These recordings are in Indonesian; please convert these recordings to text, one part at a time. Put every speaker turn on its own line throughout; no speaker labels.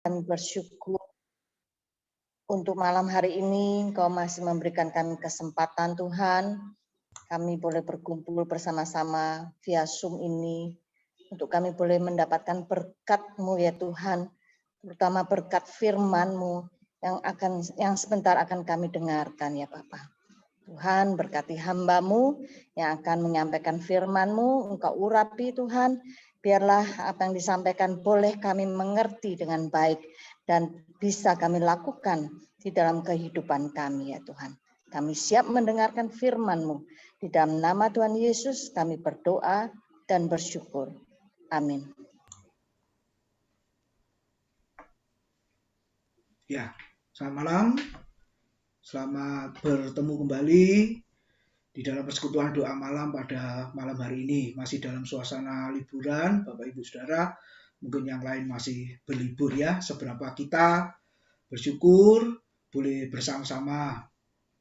Kami bersyukur untuk malam hari ini Engkau masih memberikan kami kesempatan Tuhan. Kami boleh berkumpul bersama-sama via Zoom ini untuk kami boleh mendapatkan berkat-Mu ya Tuhan, terutama berkat firman-Mu yang sebentar akan kami dengarkan ya Bapa. Tuhan berkati hamba-Mu yang akan menyampaikan firman-Mu, Engkau urapi Tuhan, biarlah apa yang disampaikan boleh kami mengerti dengan baik dan bisa kami lakukan di dalam kehidupan kami ya Tuhan. Kami siap mendengarkan firman-Mu. Di dalam nama Tuhan Yesus kami berdoa dan bersyukur. Amin.
Ya, selamat malam. Selamat bertemu kembali di dalam persekutuan doa malam pada malam hari ini. Masih dalam suasana liburan, Bapak Ibu Saudara. Mungkin yang lain masih berlibur ya. Seberapa kita bersyukur boleh bersama-sama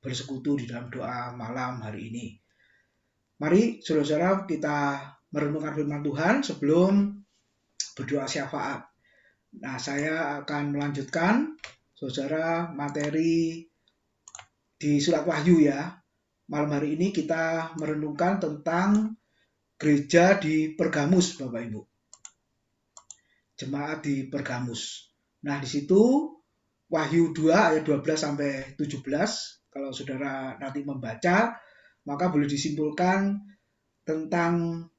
bersekutu di dalam doa malam hari ini. Mari saudara-saudara kita merenungkan firman Tuhan sebelum berdoa syafaat. Nah, saya akan melanjutkan saudara materi di surat Wahyu ya. Malam hari ini kita merenungkan tentang gereja di Pergamus, Bapak Ibu. Jemaat di Pergamus. Nah, di situ Wahyu 2 ayat 12 sampai 17, kalau saudara nanti membaca, maka boleh disimpulkan tentang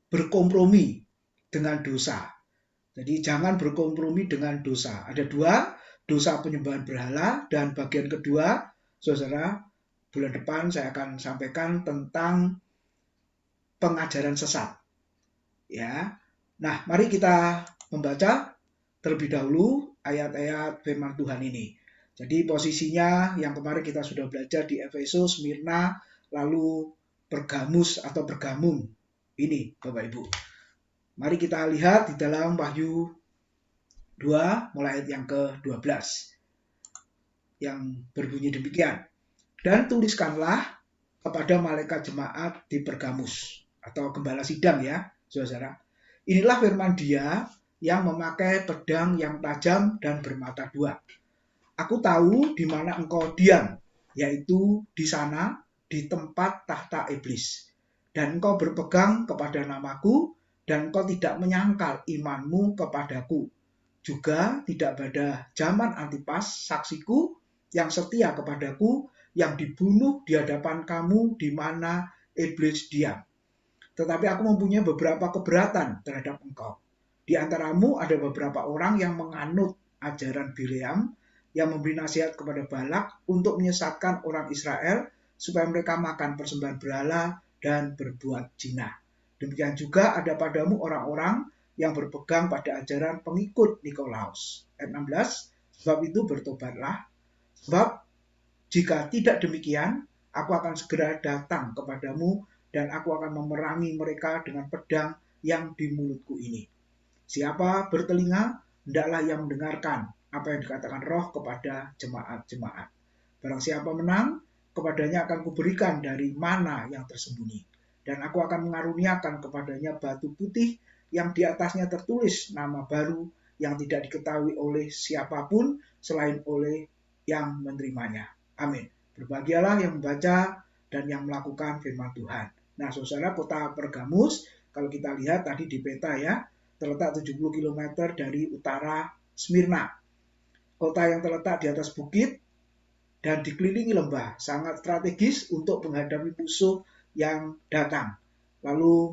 berkompromi dengan dosa. Jadi jangan berkompromi dengan dosa. Ada dua, dosa penyembahan berhala, dan bagian kedua, saudara, bulan depan saya akan sampaikan tentang pengajaran sesat. Ya. Nah, mari kita membaca terlebih dahulu ayat-ayat firman Tuhan ini. Jadi posisinya yang kemarin kita sudah belajar di Efesus, Smyrna, lalu Pergamus atau Pergamum. Ini Bapak Ibu. Mari kita lihat di dalam Wahyu 2 mulai ayat yang ke-12 yang berbunyi demikian. Dan tuliskanlah kepada malaikat jemaat di Pergamus atau gembala sidang ya, saudara. Inilah firman Dia yang memakai pedang yang tajam dan bermata dua. Aku tahu di mana engkau diam, yaitu di sana, di tempat tahta iblis. Dan engkau berpegang kepada namaku, dan engkau tidak menyangkal imanmu kepadaku. Juga tidak pada zaman Antipas, saksiku, yang setia kepadaku, yang dibunuh di hadapan kamu di mana iblis diam. Tetapi aku mempunyai beberapa keberatan terhadap engkau. Di antaramu ada beberapa orang yang menganut ajaran Bileam, yang memberi nasihat kepada Balak untuk menyesatkan orang Israel supaya mereka makan persembahan berhala dan berbuat zina. Demikian juga ada padamu orang-orang yang berpegang pada ajaran pengikut Nikolaus. Ayat 16, sebab itu bertobatlah, sebab jika tidak demikian, aku akan segera datang kepadamu dan aku akan memerangi mereka dengan pedang yang di mulutku ini. Siapa bertelinga, hendaklah ia mendengarkan apa yang dikatakan Roh kepada jemaat-jemaat. Barang siapa menang, kepadanya akan kuberikan dari mana yang tersembunyi. Dan aku akan mengaruniakan kepadanya batu putih yang di atasnya tertulis nama baru yang tidak diketahui oleh siapapun selain oleh yang menerimanya. Amin. Berbahagialah yang membaca dan yang melakukan firman Tuhan. Nah, saudara, kota Pergamus, kalau kita lihat tadi di peta ya, terletak 70 km dari utara Smyrna. Kota yang terletak di atas bukit dan dikelilingi lembah, sangat strategis untuk menghadapi musuh yang datang. Lalu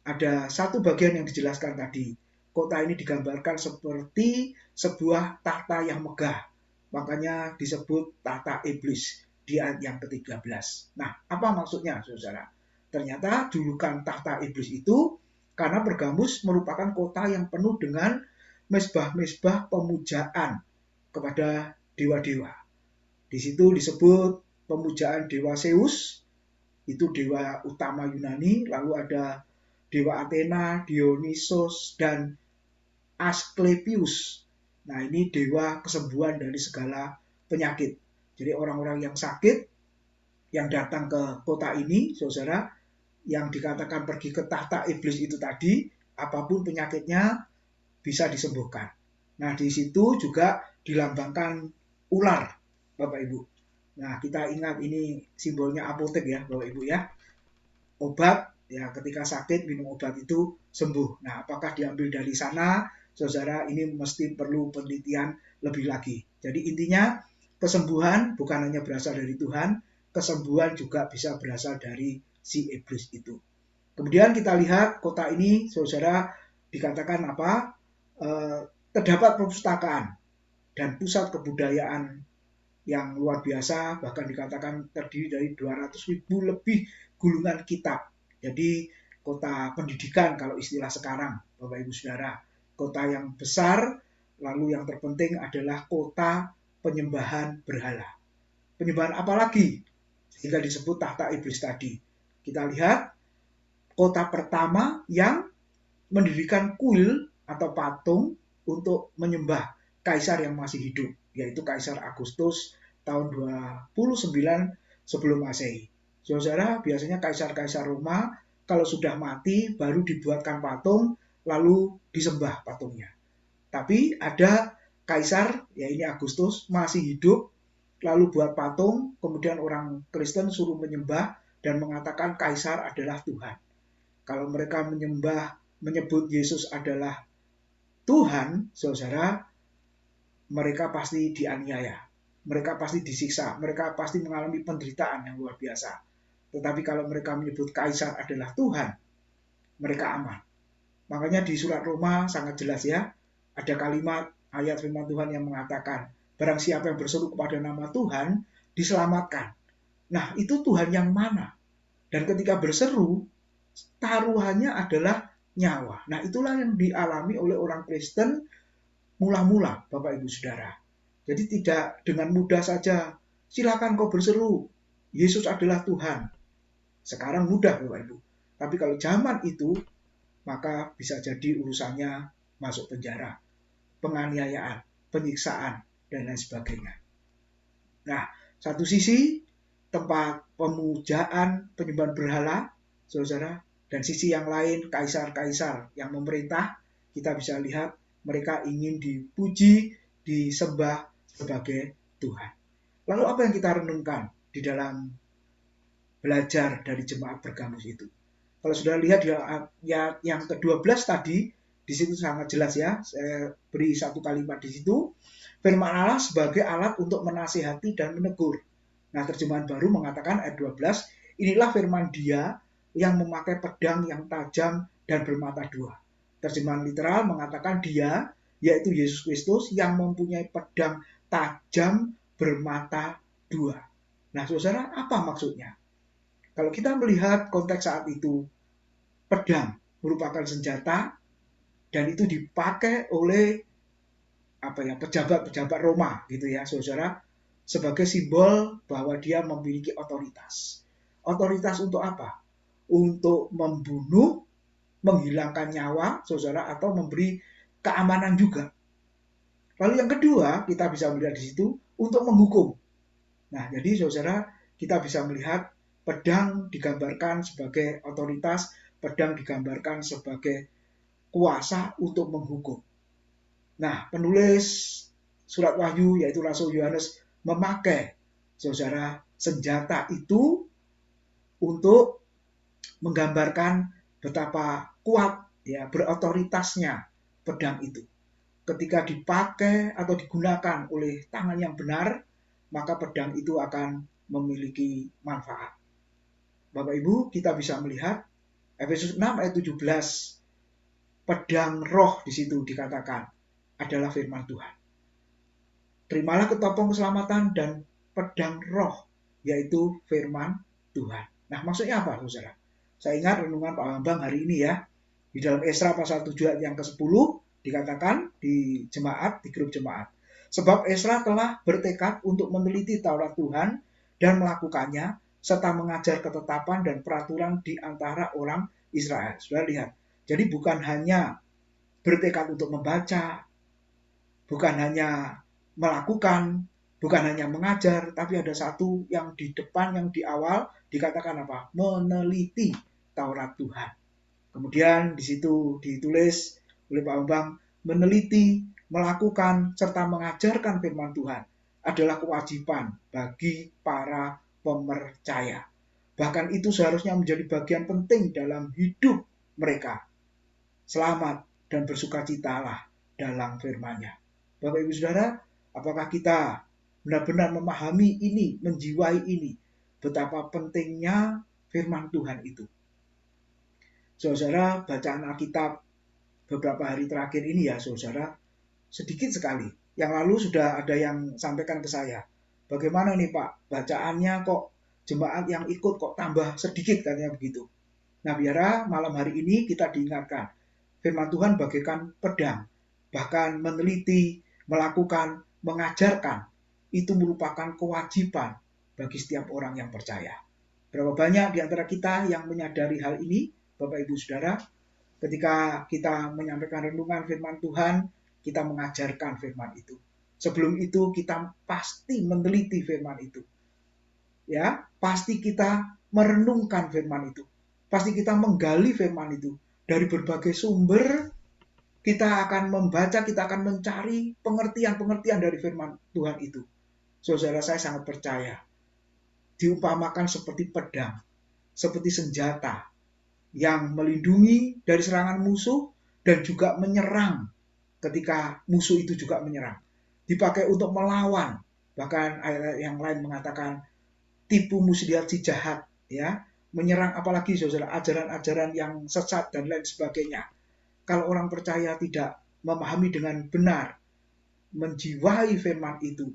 ada satu bagian yang dijelaskan tadi. Kota ini digambarkan seperti sebuah tahta yang megah. Makanya disebut tahta iblis di ayat yang ke-13. Nah, apa maksudnya, saudara? Ternyata julukan tahta iblis itu karena Pergamus merupakan kota yang penuh dengan mesbah-mesbah pemujaan kepada dewa-dewa. Di situ disebut pemujaan dewa Zeus, itu dewa utama Yunani, lalu ada dewa Athena, Dionysos, dan Asklepios. Nah, ini dewa kesembuhan dari segala penyakit. Jadi orang-orang yang sakit, yang datang ke kota ini, saudara, yang dikatakan pergi ke tahta iblis itu tadi, apapun penyakitnya bisa disembuhkan. Nah, di situ juga dilambangkan ular, Bapak Ibu. Nah, kita ingat ini simbolnya apotek ya, Bapak Ibu ya. Obat, ya ketika sakit minum obat itu sembuh. Nah, apakah diambil dari sana? Saudara, ini mesti perlu penelitian lebih lagi. Jadi intinya kesembuhan bukan hanya berasal dari Tuhan, kesembuhan juga bisa berasal dari si iblis itu. Kemudian kita lihat kota ini, saudara, dikatakan apa? Terdapat perpustakaan dan pusat kebudayaan yang luar biasa, bahkan dikatakan terdiri dari 200.000 lebih gulungan kitab. Jadi kota pendidikan kalau istilah sekarang, Bapak Ibu Saudara. Kota yang besar, lalu yang terpenting adalah kota penyembahan berhala. Penyembahan apa lagi? Sehingga disebut tahta iblis tadi. Kita lihat kota pertama yang mendirikan kuil atau patung untuk menyembah kaisar yang masih hidup, yaitu Kaisar Agustus tahun 29 sebelum Masehi. Saudara, biasanya kaisar-kaisar Roma kalau sudah mati baru dibuatkan patung lalu disembah patungnya. Tapi ada kaisar, ya ini Agustus, masih hidup lalu buat patung, kemudian orang Kristen suruh menyembah dan mengatakan kaisar adalah Tuhan. Kalau mereka menyebut Yesus adalah Tuhan, saudara, mereka pasti dianiaya, mereka pasti disiksa, mereka pasti mengalami penderitaan yang luar biasa. Tetapi kalau mereka menyebut Kaisar adalah Tuhan, mereka aman. Makanya di surat Roma sangat jelas ya, ada kalimat ayat firman Tuhan yang mengatakan, barang siapa yang berseru kepada nama Tuhan, diselamatkan. Nah, itu Tuhan yang mana? Dan ketika berseru, taruhannya adalah nyawa. Nah, itulah yang dialami oleh orang Kristen mula-mula, Bapak Ibu Saudara. Jadi tidak dengan mudah saja, silakan kau berseru, Yesus adalah Tuhan. Sekarang mudah, Bapak Ibu. Tapi kalau zaman itu, maka bisa jadi urusannya masuk penjara, penganiayaan, penyiksaan, dan lain sebagainya. Nah, satu sisi tempat pemujaan penyembahan berhala, saudara, dan sisi yang lain kaisar-kaisar yang memerintah, kita bisa lihat mereka ingin dipuji, disembah sebagai Tuhan. Lalu apa yang kita renungkan di dalam belajar dari jemaat Pergamus itu? Kalau sudah lihat ya, yang ke-12 tadi, di situ sangat jelas ya, saya beri satu kalimat di situ, firman Allah sebagai alat untuk menasihati dan menegur. Nah, terjemahan baru mengatakan ayat 12, inilah firman Dia yang memakai pedang yang tajam dan bermata dua. Terjemahan literal mengatakan Dia, yaitu Yesus Kristus, yang mempunyai pedang tajam bermata dua. Nah, saudara, apa maksudnya? Kalau kita melihat konteks saat itu, pedang merupakan senjata dan itu dipakai oleh pejabat-pejabat Roma gitu ya, saudara, sebagai simbol bahwa dia memiliki otoritas. Otoritas untuk apa? Untuk membunuh, menghilangkan nyawa, saudara, atau memberi keamanan juga. Lalu yang kedua, kita bisa melihat di situ untuk menghukum. Nah, jadi saudara, kita bisa melihat pedang digambarkan sebagai otoritas, pedang digambarkan sebagai kuasa untuk menghukum. Nah, penulis surat Wahyu yaitu Rasul Yohanes memakai saudara senjata itu untuk menggambarkan betapa kuat ya berotoritasnya pedang itu. Ketika dipakai atau digunakan oleh tangan yang benar, maka pedang itu akan memiliki manfaat. Bapak Ibu, kita bisa melihat Efesus 6 ayat 17, pedang roh di situ dikatakan adalah firman Tuhan. Terimalah ketopong keselamatan dan pedang roh, yaitu firman Tuhan. Nah, maksudnya apa, saudara? Saya ingat renungan Pak Bambang hari ini ya. Di dalam Esra pasal 7 ayat yang ke-10 dikatakan di jemaat, di grup jemaat. Sebab Esra telah bertekad untuk meneliti Taurat Tuhan dan melakukannya, serta mengajar ketetapan dan peraturan di antara orang Israel. Sudah lihat. Jadi bukan hanya bertekad untuk membaca, bukan hanya melakukan, bukan hanya mengajar, tapi ada satu yang di depan, yang di awal dikatakan apa? Meneliti Taurat Tuhan. Kemudian di situ ditulis oleh Pak Bambang, meneliti melakukan serta mengajarkan firman Tuhan adalah kewajiban bagi para pemercaya. Bahkan itu seharusnya menjadi bagian penting dalam hidup mereka. Selamat dan bersukacitalah dalam firman-Nya. Bapak Ibu Saudara, apakah kita benar-benar memahami ini, menjiwai ini, betapa pentingnya firman Tuhan itu? Saudara, bacaan Alkitab beberapa hari terakhir ini ya saudara, sedikit sekali. Yang lalu sudah ada yang sampaikan ke saya, bagaimana nih Pak, bacaannya kok jemaat yang ikut kok tambah sedikit, katanya begitu. Nah, biar malam hari ini kita diingatkan, firman Tuhan bagaikan pedang, bahkan meneliti, melakukan, mengajarkan, itu merupakan kewajiban bagi setiap orang yang percaya. Berapa banyak di antara kita yang menyadari hal ini, Bapak Ibu Saudara? Ketika kita menyampaikan renungan firman Tuhan, kita mengajarkan firman itu. Sebelum itu kita pasti meneliti firman itu. Ya, pasti kita merenungkan firman itu. Pasti kita menggali firman itu dari berbagai sumber. Kita akan membaca, kita akan mencari pengertian-pengertian dari firman Tuhan itu. Saudara, saya sangat percaya diumpamakan seperti pedang, seperti senjata yang melindungi dari serangan musuh dan juga menyerang ketika musuh itu juga menyerang. Dipakai untuk melawan. Bahkan ayat yang lain mengatakan tipu muslihat si jahat, ya, menyerang apalagi saudara ajaran-ajaran yang sesat dan lain sebagainya. Kalau orang percaya tidak memahami dengan benar, menjiwai firman itu,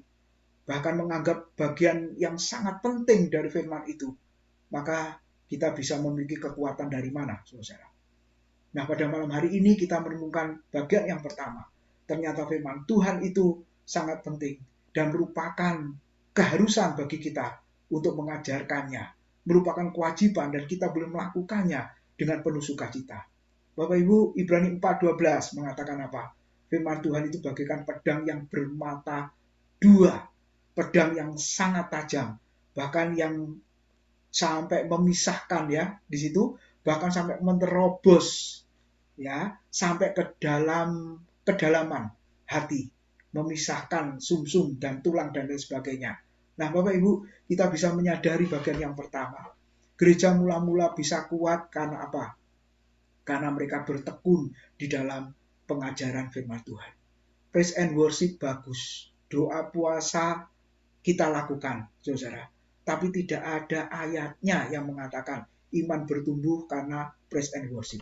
bahkan menganggap bagian yang sangat penting dari firman itu, maka kita bisa memiliki kekuatan dari mana, saudara? Nah, pada malam hari ini kita menemukan bagian yang pertama. Ternyata firman Tuhan itu sangat penting dan merupakan keharusan bagi kita untuk mengajarkannya. Merupakan kewajiban dan kita boleh melakukannya dengan penuh sukacita. Bapak Ibu, Ibrani 4:12 mengatakan apa? Firman Tuhan itu bagaikan pedang yang bermata dua. Pedang yang sangat tajam. Bahkan yang sampai memisahkan ya di situ, bahkan sampai menerobos ya sampai ke dalam kedalaman hati, memisahkan sumsum dan tulang dan lain sebagainya. Nah, Bapak Ibu, kita bisa menyadari bagian yang pertama. Gereja mula-mula bisa kuat karena apa? Karena mereka bertekun di dalam pengajaran firman Tuhan. Praise and worship bagus. Doa puasa kita lakukan, saudara. Tapi tidak ada ayatnya yang mengatakan iman bertumbuh karena praise and worship.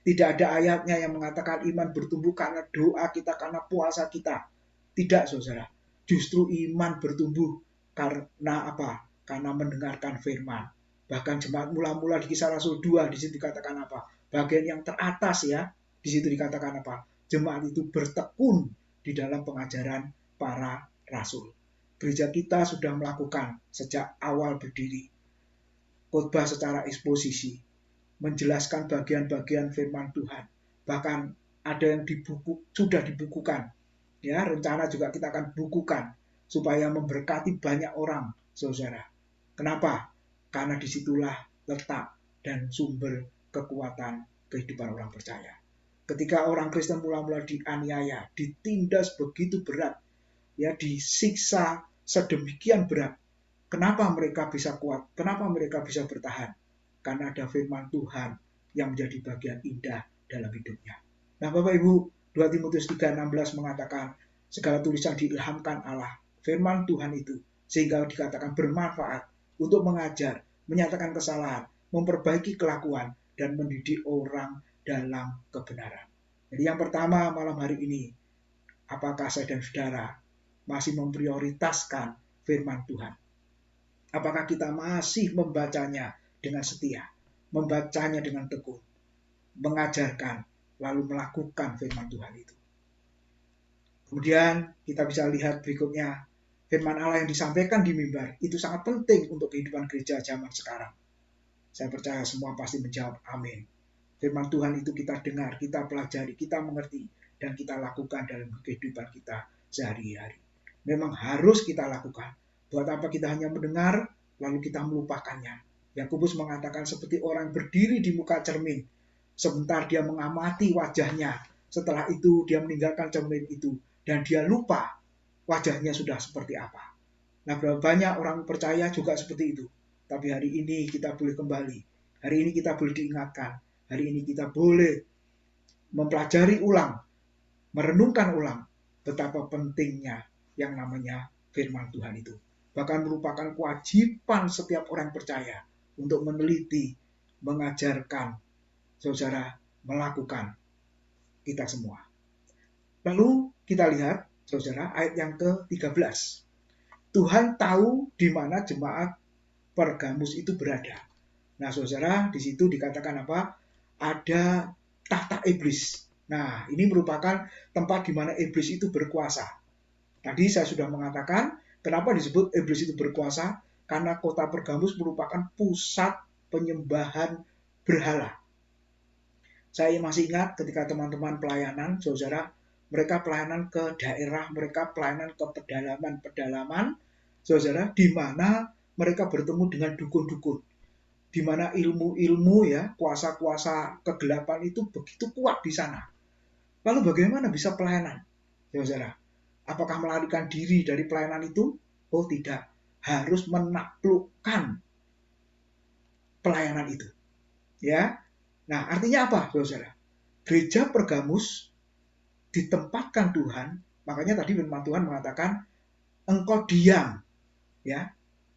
Tidak ada ayatnya yang mengatakan iman bertumbuh karena doa kita, karena puasa kita. Tidak, saudara. Justru iman bertumbuh karena apa? Karena mendengarkan firman. Bahkan jemaat mula-mula di Kisah Rasul 2, di situ dikatakan apa? Bagian yang teratas ya, di situ dikatakan apa? Jemaat itu bertekun di dalam pengajaran para rasul. Gereja kita sudah melakukan sejak awal berdiri khotbah secara eksposisi, menjelaskan bagian-bagian firman Tuhan. Bahkan ada yang sudah dibukukan. Ya, rencana juga kita akan bukukan supaya memberkati banyak orang, saudara. Kenapa? Karena disitulah letak dan sumber kekuatan kehidupan orang percaya. Ketika orang Kristen mula-mula dianiaya, ditindas begitu berat, ya disiksa sedemikian berat. Kenapa mereka bisa kuat? Kenapa mereka bisa bertahan? Karena ada firman Tuhan yang menjadi bagian indah dalam hidupnya. Nah, Bapak Ibu, 2 Timotius 3:16 mengatakan segala tulisan diilhamkan Allah, firman Tuhan itu, sehingga dikatakan bermanfaat untuk mengajar, menyatakan kesalahan, memperbaiki kelakuan, dan mendidik orang dalam kebenaran. Jadi yang pertama malam hari ini, apakah saya dan saudara masih memprioritaskan firman Tuhan? Apakah kita masih membacanya dengan setia, membacanya dengan tekun, mengajarkan, lalu melakukan firman Tuhan itu? Kemudian kita bisa lihat berikutnya, firman Allah yang disampaikan di mimbar itu sangat penting untuk kehidupan gereja zaman sekarang. Saya percaya semua pasti menjawab amin. Firman Tuhan itu kita dengar, kita pelajari, kita mengerti, dan kita lakukan dalam kehidupan kita sehari-hari. Memang harus kita lakukan. Buat apa kita hanya mendengar, lalu kita melupakannya. Yakobus mengatakan seperti orang berdiri di muka cermin. Sebentar dia mengamati wajahnya, setelah itu dia meninggalkan cermin itu dan dia lupa wajahnya sudah seperti apa. Nah, berapa banyak orang percaya juga seperti itu. Tapi hari ini kita boleh kembali. Hari ini kita boleh diingatkan. Hari ini kita boleh mempelajari ulang, merenungkan ulang betapa pentingnya yang namanya firman Tuhan itu. Bahkan merupakan kewajiban setiap orang percaya untuk meneliti, mengajarkan, saudara, melakukan kita semua. Lalu kita lihat, saudara, ayat yang ke-13. Tuhan tahu di mana jemaat Pergamus itu berada. Nah, saudara, di situ dikatakan apa? Ada tahta iblis. Nah, ini merupakan tempat di mana iblis itu berkuasa. Tadi saya sudah mengatakan, kenapa disebut iblis itu berkuasa? Karena kota Pergamus merupakan pusat penyembahan berhala. Saya masih ingat ketika teman-teman pelayanan, saudara, mereka pelayanan ke daerah, mereka pelayanan ke pedalaman-pedalaman, saudara, di mana mereka bertemu dengan dukun-dukun, di mana ilmu-ilmu ya, kuasa-kuasa kegelapan itu begitu kuat di sana. Lalu bagaimana bisa pelayanan, saudara? Apakah melarikan diri dari pelayanan itu? Oh tidak, harus menaklukkan pelayanan itu. Ya, nah artinya apa, saudara? Gereja Pergamus ditempatkan Tuhan, makanya tadi firman Tuhan mengatakan engkau diam, ya,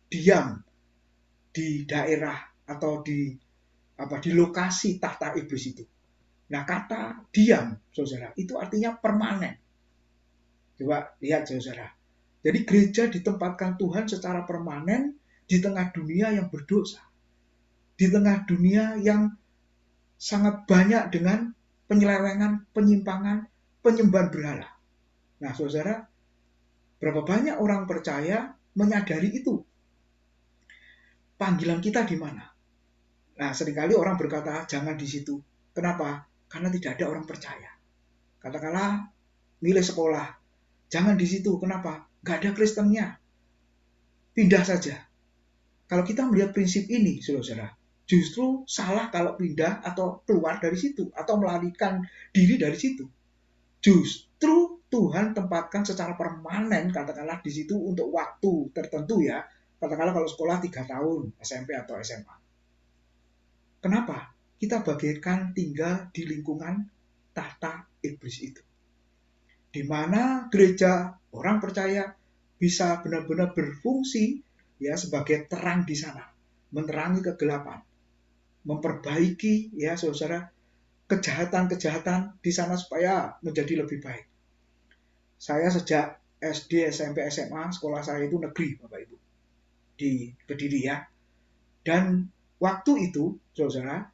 diam di daerah atau di lokasi tahta iblis itu. Nah, kata diam, saudara, itu artinya permanen. Coba lihat, saudara. Jadi gereja ditempatkan Tuhan secara permanen di tengah dunia yang berdosa. Di tengah dunia yang sangat banyak dengan penyelewengan, penyimpangan, penyembahan berhala. Nah, saudara, berapa banyak orang percaya menyadari itu? Panggilan kita di mana? Nah, seringkali orang berkata, jangan di situ. Kenapa? Karena tidak ada orang percaya. Katakanlah, milih sekolah. Jangan di situ. Kenapa? Gak ada Kristennya. Pindah saja. Kalau kita melihat prinsip ini, saudara, justru salah kalau pindah atau keluar dari situ. Atau melarikan diri dari situ. Justru Tuhan tempatkan secara permanen, katakanlah di situ untuk waktu tertentu ya. Katakanlah kalau sekolah 3 tahun, SMP atau SMA. Kenapa? Kita bagaikan tinggal di lingkungan tahta iblis itu. Di mana gereja orang percaya bisa benar-benar berfungsi ya sebagai terang di sana, menerangi kegelapan, memperbaiki ya saudara kejahatan-kejahatan di sana supaya menjadi lebih baik. Saya sejak SD, SMP, SMA, sekolah saya itu negeri, Bapak Ibu, di Kediri ya. Dan waktu itu, saudara,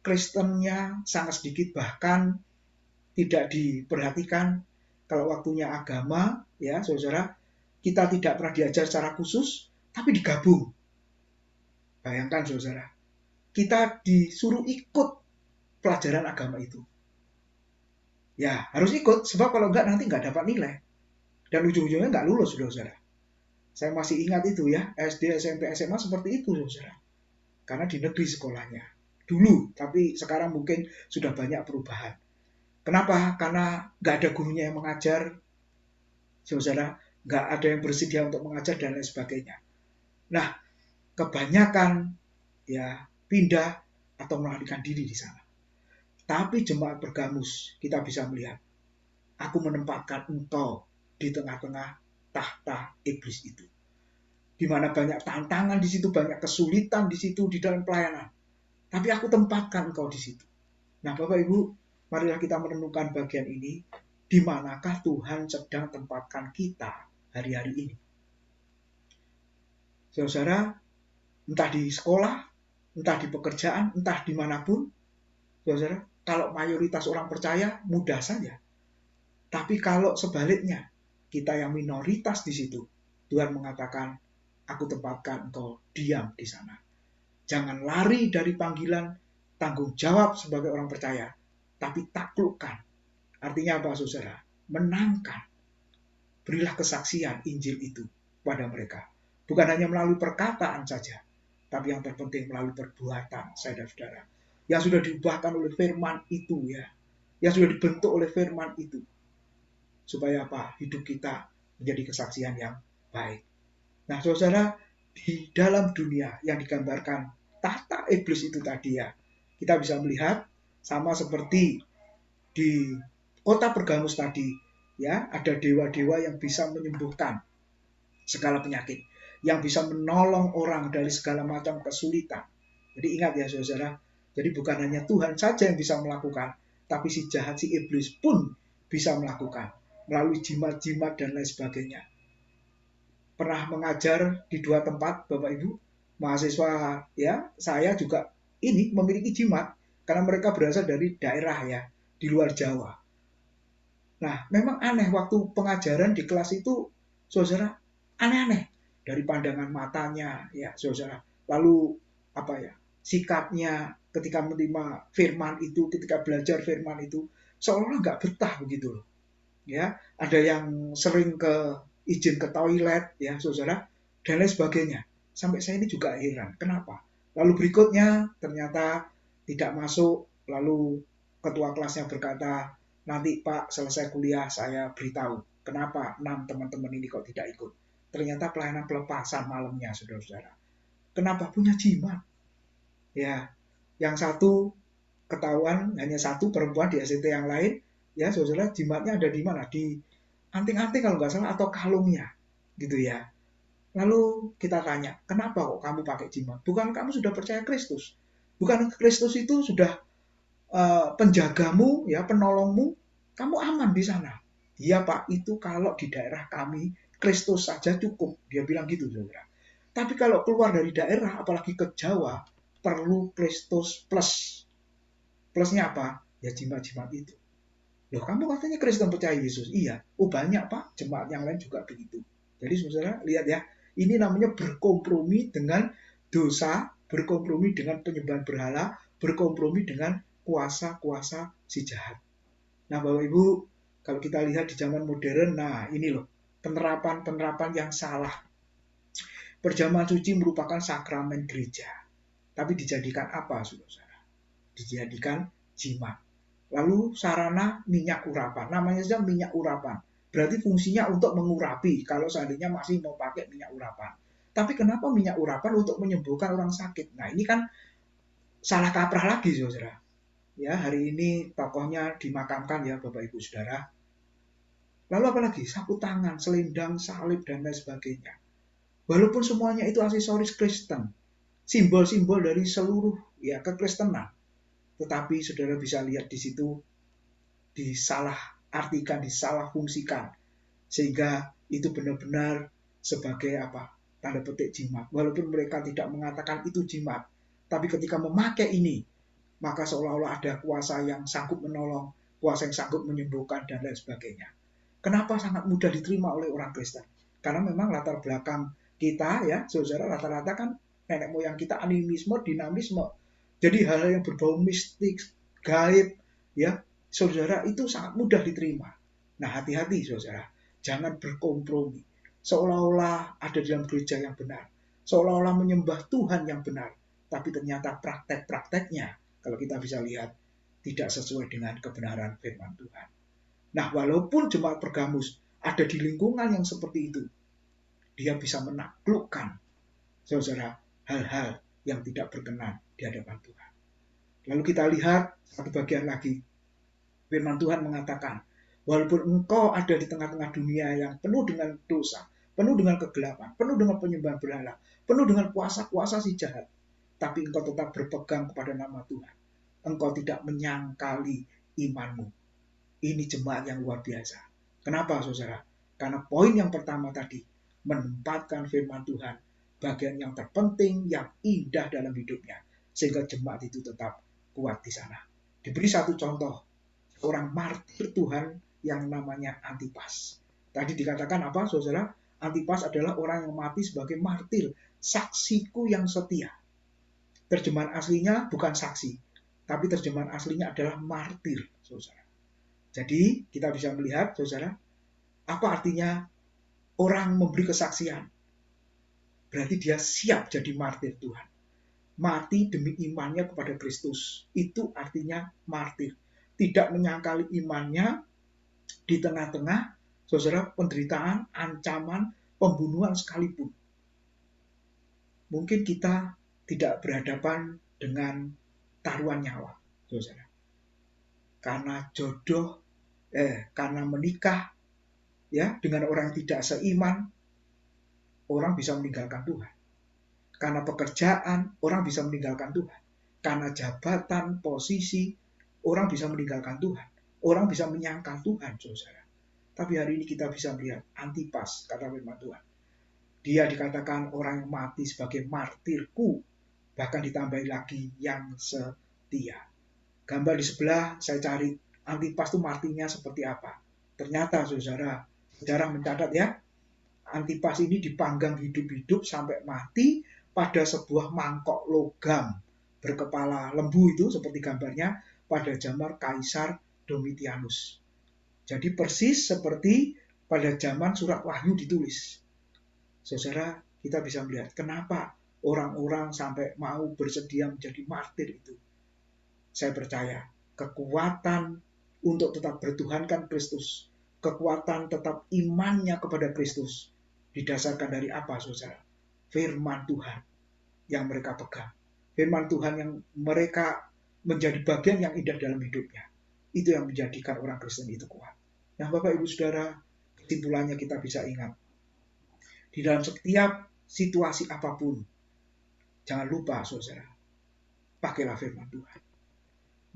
Kristennya sangat sedikit, bahkan tidak diperhatikan. Kalau waktunya agama, ya saudara, kita tidak pernah diajar secara khusus, tapi digabung. Bayangkan saudara, kita disuruh ikut pelajaran agama itu. Ya harus ikut, sebab kalau enggak nanti enggak dapat nilai. Dan ujung-ujungnya enggak lulus, saudara. Saya masih ingat itu ya, SD, SMP, SMA seperti itu, saudara. Karena di negeri sekolahnya. Dulu, tapi sekarang mungkin sudah banyak perubahan. Kenapa? Karena nggak ada gurunya yang mengajar, saudara, nggak ada yang bersedia untuk mengajar dan lain sebagainya. Nah, kebanyakan ya pindah atau melarikan diri di sana. Tapi jemaat Pergamus, kita bisa melihat, aku menempatkan engkau di tengah-tengah tahta iblis itu. Di mana banyak tantangan di situ, banyak kesulitan di situ di dalam pelayanan. Tapi aku tempatkan engkau di situ. Nah, Bapak Ibu, marilah kita merenungkan bagian ini, di manakah Tuhan sedang tempatkan kita hari-hari ini. Saudara, entah di sekolah, entah di pekerjaan, entah dimanapun, saudara, kalau mayoritas orang percaya, mudah saja. Tapi kalau sebaliknya, kita yang minoritas di situ, Tuhan mengatakan, aku tempatkan engkau diam di sana. Jangan lari dari panggilan, tanggung jawab sebagai orang percaya, tapi taklukkan. Artinya apa, saudara? Menangkan. Berilah kesaksian Injil itu pada mereka. Bukan hanya melalui perkataan saja, tapi yang terpenting melalui perbuatan, saudara-saudara. Yang sudah diubahkan oleh firman itu ya. yang sudah dibentuk oleh firman itu. Supaya apa? Hidup kita menjadi kesaksian yang baik. Nah, saudara, di dalam dunia yang digambarkan tahta iblis itu tadi ya, kita bisa melihat sama seperti di kota Pergamus tadi, ya, ada dewa-dewa yang bisa menyembuhkan segala penyakit, yang bisa menolong orang dari segala macam kesulitan. Jadi ingat ya saudara, jadi bukan hanya Tuhan saja yang bisa melakukan, tapi si jahat, si iblis pun bisa melakukan melalui jimat-jimat dan lain sebagainya. Pernah mengajar di 2 tempat, Bapak Ibu, mahasiswa ya, saya juga ini memiliki jimat karena mereka berasal dari daerah ya, di luar Jawa. Nah, memang aneh waktu pengajaran di kelas itu, saudara, aneh-aneh dari pandangan matanya ya, saudara. Lalu apa ya? Sikapnya ketika menerima firman itu, ketika belajar firman itu, seolah-olah nggak betah begitu loh. Ya, ada yang sering izin ke toilet ya, saudara, dan lain sebagainya. Sampai saya ini juga heran, kenapa? Lalu berikutnya ternyata tidak masuk, lalu ketua kelasnya berkata, nanti Pak selesai kuliah saya beritahu kenapa 6 teman-teman ini kok tidak ikut. Ternyata pelayanan pelepasan malamnya, saudara-saudara. Kenapa? Punya jimat. Ya, yang satu ketahuan hanya satu perempuan di SCT yang lain, ya saudara, jimatnya ada di mana? Di anting-anting kalau nggak salah atau kalungnya, gitu ya. Lalu kita tanya, kenapa kok kamu pakai jimat? Bukan kamu sudah percaya Kristus? Bukan Kristus itu sudah penjagamu, ya penolongmu? Kamu aman di sana. Iya Pak, itu kalau di daerah kami Kristus saja cukup. Dia bilang gitu, saudara. Tapi kalau keluar dari daerah, apalagi ke Jawa, perlu Kristus plus. Plusnya apa? Ya jimat-jimat itu. Loh, kamu katanya Kristen percaya Yesus. Iya. Oh banyak Pak, jemaat yang lain juga begitu. Jadi saudara, lihat ya. Ini namanya berkompromi dengan dosa, berkompromi dengan penyembahan berhala, berkompromi dengan kuasa-kuasa si jahat. Nah Bapak Ibu, kalau kita lihat di zaman modern, nah ini loh, penerapan-penerapan yang salah. Perjamuan suci merupakan sakramen gereja. Tapi dijadikan apa, saudara? Dijadikan jimat. Lalu sarana minyak urapan. Namanya saja minyak urapan. Berarti fungsinya untuk mengurapi kalau seandainya masih mau pakai minyak urapan. Tapi kenapa minyak urapan untuk menyembuhkan orang sakit? Nah ini kan salah kaprah lagi saudara. Ya hari ini tokohnya dimakamkan ya Bapak Ibu Saudara. Lalu apalagi sapu tangan, selendang, salib dan lain sebagainya. Walaupun semuanya itu aksesoris Kristen, simbol-simbol dari seluruh ya kekristenan. Tetapi saudara bisa lihat di situ disalah artikan, disalah fungsikan sehingga itu benar-benar sebagai apa? Tanda petik jimat. Walaupun mereka tidak mengatakan itu jimat, tapi ketika memakai ini, maka seolah-olah ada kuasa yang sanggup menolong, kuasa yang sanggup menyembuhkan dan lain sebagainya. Kenapa sangat mudah diterima oleh orang Kristen? Karena memang latar belakang kita ya, saudara, rata-rata kan nenek moyang kita animisme, dinamisme. Jadi hal-hal yang berbau mistik, gaib, ya, saudara, itu sangat mudah diterima. Nah, hati-hati, saudara. Jangan berkompromi. Seolah-olah ada di dalam gereja yang benar. Seolah-olah menyembah Tuhan yang benar. Tapi ternyata praktek-prakteknya, kalau kita bisa lihat, tidak sesuai dengan kebenaran firman Tuhan. Nah, walaupun jemaat Pergamus ada di lingkungan yang seperti itu, dia bisa menaklukkan, saudara, hal-hal yang tidak berkenan di hadapan Tuhan. Lalu kita lihat satu bagian lagi. Firman Tuhan mengatakan, walaupun engkau ada di tengah-tengah dunia yang penuh dengan dosa, penuh dengan kegelapan, penuh dengan penyembahan berhala, penuh dengan kuasa-kuasa si jahat, tapi engkau tetap berpegang kepada nama Tuhan. Engkau tidak menyangkali imanmu. Ini jemaat yang luar biasa. Kenapa, saudara? Karena poin yang pertama tadi, menempatkan firman Tuhan bagian yang terpenting, yang indah dalam hidupnya, sehingga jemaat itu tetap kuat di sana. Diberi satu contoh, orang martir Tuhan yang namanya Antipas. Tadi dikatakan apa, saudara? Antipas adalah orang yang mati sebagai martir, saksiku yang setia. Terjemahan aslinya bukan saksi, tapi terjemahan aslinya adalah martir, saudara. Jadi kita bisa melihat, saudara, apa artinya orang memberi kesaksian. Berarti dia siap jadi martir Tuhan. Mati demi imannya kepada Kristus. Itu artinya martir. tidak menyangkali imannya di tengah-tengah saudara penderitaan, ancaman, pembunuhan sekalipun. Mungkin kita tidak berhadapan dengan taruhan nyawa, saudara. Karena jodoh, karena menikah, ya, dengan orang yang tidak seiman, orang bisa meninggalkan Tuhan. Karena pekerjaan, orang bisa meninggalkan Tuhan. Karena jabatan, posisi, orang bisa meninggalkan Tuhan. Orang bisa menyangkal Tuhan, saudara. Tapi hari ini kita bisa melihat Antipas, kata firman Tuhan. Dia dikatakan orang yang mati sebagai martirku, bahkan ditambahi lagi yang setia. Gambar di sebelah saya cari Antipas itu matinya seperti apa. Ternyata saudara, sejarah mencatat ya, Antipas ini dipanggang hidup-hidup sampai mati pada sebuah mangkok logam berkepala lembu itu seperti gambarnya pada zaman Kaisar Domitianus. Jadi persis seperti pada zaman surat Wahyu ditulis. Saudara, kita bisa melihat kenapa orang-orang sampai mau bersedia menjadi martir itu. Saya percaya kekuatan untuk tetap bertuhankan Kristus, kekuatan tetap imannya kepada Kristus didasarkan dari apa, saudara? Firman Tuhan yang mereka pegang. Firman Tuhan yang mereka menjadi bagian yang indah dalam hidupnya. Itu yang menjadikan orang Kristen itu kuat. Nah, Bapak Ibu Saudara, kesimpulannya kita bisa ingat. Di dalam setiap situasi apapun, jangan lupa, saudara, pakailah firman Tuhan.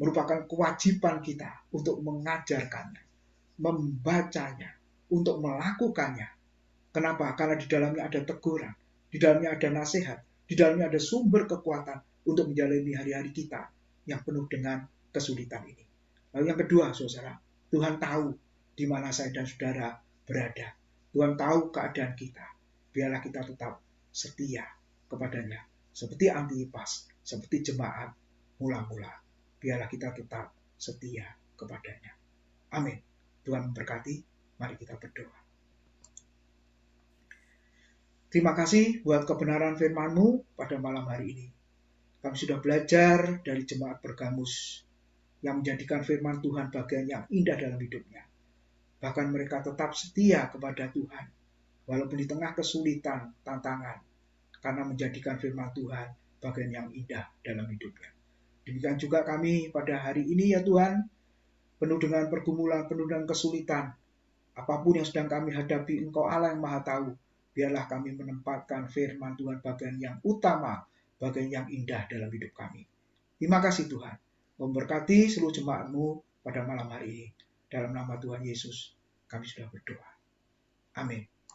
Merupakan kewajiban kita untuk mengajarkannya, membacanya, untuk melakukannya. Kenapa? Karena di dalamnya ada teguran, di dalamnya ada nasihat, di dalamnya ada sumber kekuatan untuk menjalani hari-hari kita yang penuh dengan kesulitan ini. Lalu yang kedua, saudara, Tuhan tahu di mana saya dan saudara berada. Tuhan tahu keadaan kita. Biarlah kita tetap setia kepadanya. Seperti Antipas, seperti jemaat mula-mula. Biarlah kita tetap setia kepadanya. Amin. Tuhan memberkati. Mari kita berdoa. Terima kasih buat kebenaran firman-Mu pada malam hari ini. Kami sudah belajar dari jemaat Pergamus yang menjadikan firman Tuhan bagian yang indah dalam hidupnya. Bahkan mereka tetap setia kepada Tuhan, walaupun di tengah kesulitan, tantangan, karena menjadikan firman Tuhan bagian yang indah dalam hidupnya. Demikian juga kami pada hari ini ya Tuhan, penuh dengan pergumulan, penuh dengan kesulitan. Apapun yang sedang kami hadapi, Engkau Allah yang Maha Tahu. Biarlah kami menempatkan firman Tuhan bagian yang utama, bagian yang indah dalam hidup kami. Terima kasih Tuhan. Memberkati seluruh jemaat-Mu pada malam hari ini. Dalam nama Tuhan Yesus, kami sudah berdoa. Amin.